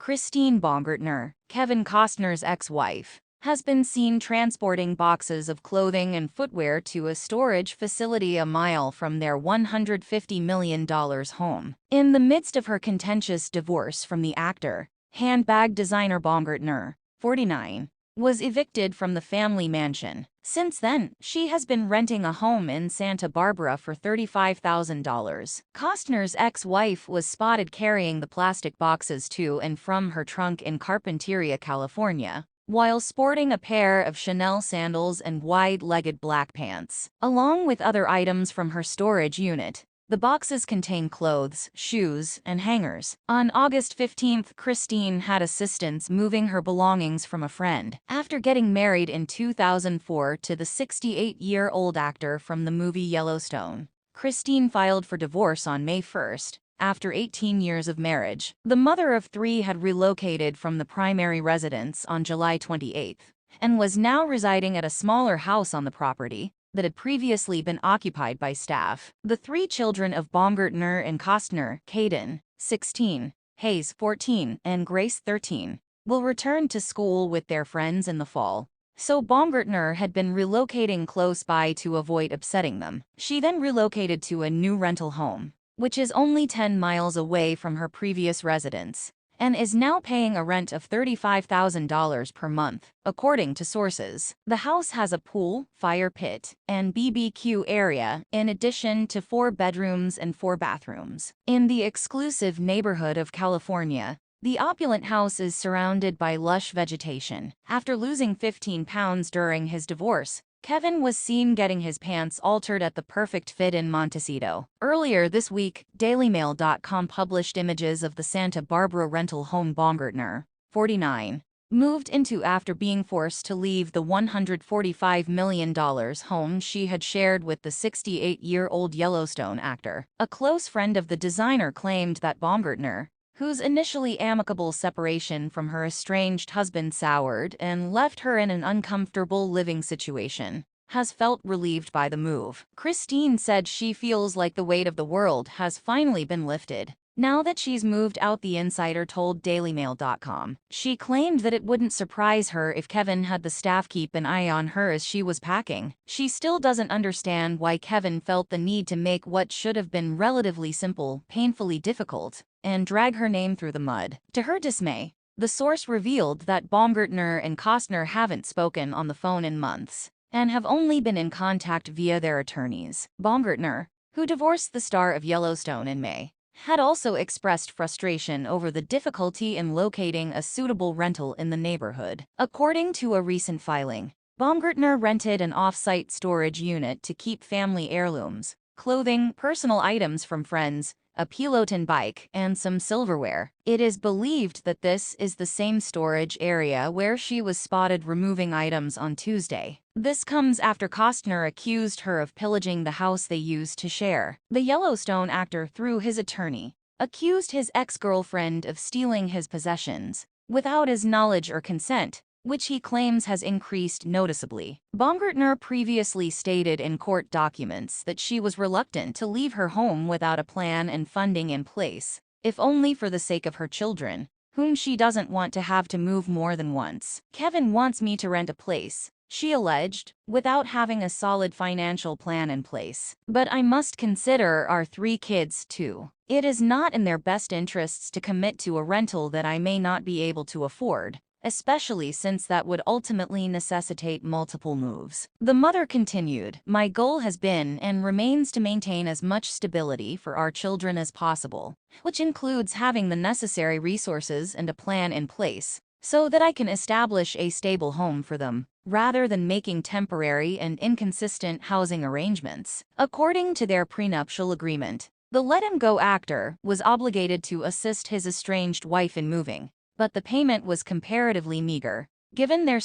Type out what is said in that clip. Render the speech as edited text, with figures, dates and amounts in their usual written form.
Christine Baumgartner, Kevin Costner's ex-wife, has been seen transporting boxes of clothing and footwear to a storage facility a mile from their $150 million home. In the midst of her contentious divorce from the actor, handbag designer Baumgartner, 49, was evicted from the family mansion. Since then, she has been renting a home in Santa Barbara for $35,000. Costner's ex-wife was spotted carrying the plastic boxes to and from her trunk in Carpinteria, California, while sporting a pair of Chanel sandals and wide-legged black pants, along with other items from her storage unit. The boxes contain clothes, shoes, and hangers. On August 15th, Christine had assistance moving her belongings from a friend. After getting married in 2004 to the 68-year-old actor from the movie Yellowstone, Christine filed for divorce on May 1st. After 18 years of marriage, the mother of three had relocated from the primary residence on July 28th and was now residing at a smaller house on the property that had previously been occupied by staff. The three children of Baumgartner and Costner, Caden, 16, Hayes, 14, and Grace, 13, will return to school with their friends in the fall. So Baumgartner had been relocating close by to avoid upsetting them. She then relocated to a new rental home, which is only 10 miles away from her previous residence, and is now paying a rent of $35,000 per month, according to sources. The house has a pool, fire pit, and BBQ area, in addition to 4 bedrooms and 4 bathrooms. In the exclusive neighborhood of California, the opulent house is surrounded by lush vegetation. After losing 15 pounds during his divorce, Kevin was seen getting his pants altered at the Perfect Fit in Montecito. Earlier this week, DailyMail.com published images of the Santa Barbara rental home Baumgartner, 49, moved into after being forced to leave the $145 million home she had shared with the 68-year-old Yellowstone actor. A close friend of the designer claimed that Baumgartner, whose initially amicable separation from her estranged husband soured and left her in an uncomfortable living situation, has felt relieved by the move. Christine said she feels like the weight of the world has finally been lifted now that she's moved out, the insider told DailyMail.com. She claimed that it wouldn't surprise her if Kevin had the staff keep an eye on her as she was packing. She still doesn't understand why Kevin felt the need to make what should have been relatively simple painfully difficult and drag her name through the mud. To her dismay, the source revealed that Baumgartner and Costner haven't spoken on the phone in months and have only been in contact via their attorneys. Baumgartner, who divorced the star of Yellowstone in May, had also expressed frustration over the difficulty in locating a suitable rental in the neighborhood. According to a recent filing, Baumgartner rented an off-site storage unit to keep family heirlooms, clothing, personal items from friends, a Peloton bike, and some silverware. It is believed that this is the same storage area where she was spotted removing items on Tuesday. This comes after Costner accused her of pillaging the house they used to share. The Yellowstone actor, through his attorney, accused his ex-girlfriend of stealing his possessions without his knowledge or consent, which he claims has increased noticeably. Baumgartner previously stated in court documents that she was reluctant to leave her home without a plan and funding in place, if only for the sake of her children, whom she doesn't want to have to move more than once. Kevin wants me to rent a place, she alleged, without having a solid financial plan in place. But I must consider our 3 kids too. It is not in their best interests to commit to a rental that I may not be able to afford, especially since that would ultimately necessitate multiple moves. The mother continued, "My goal has been and remains to maintain as much stability for our children as possible, which includes having the necessary resources and a plan in place so that I can establish a stable home for them, rather than making temporary and inconsistent housing arrangements." According to their prenuptial agreement, the Let Him Go actor was obligated to assist his estranged wife in moving, but the payment was comparatively meager, given their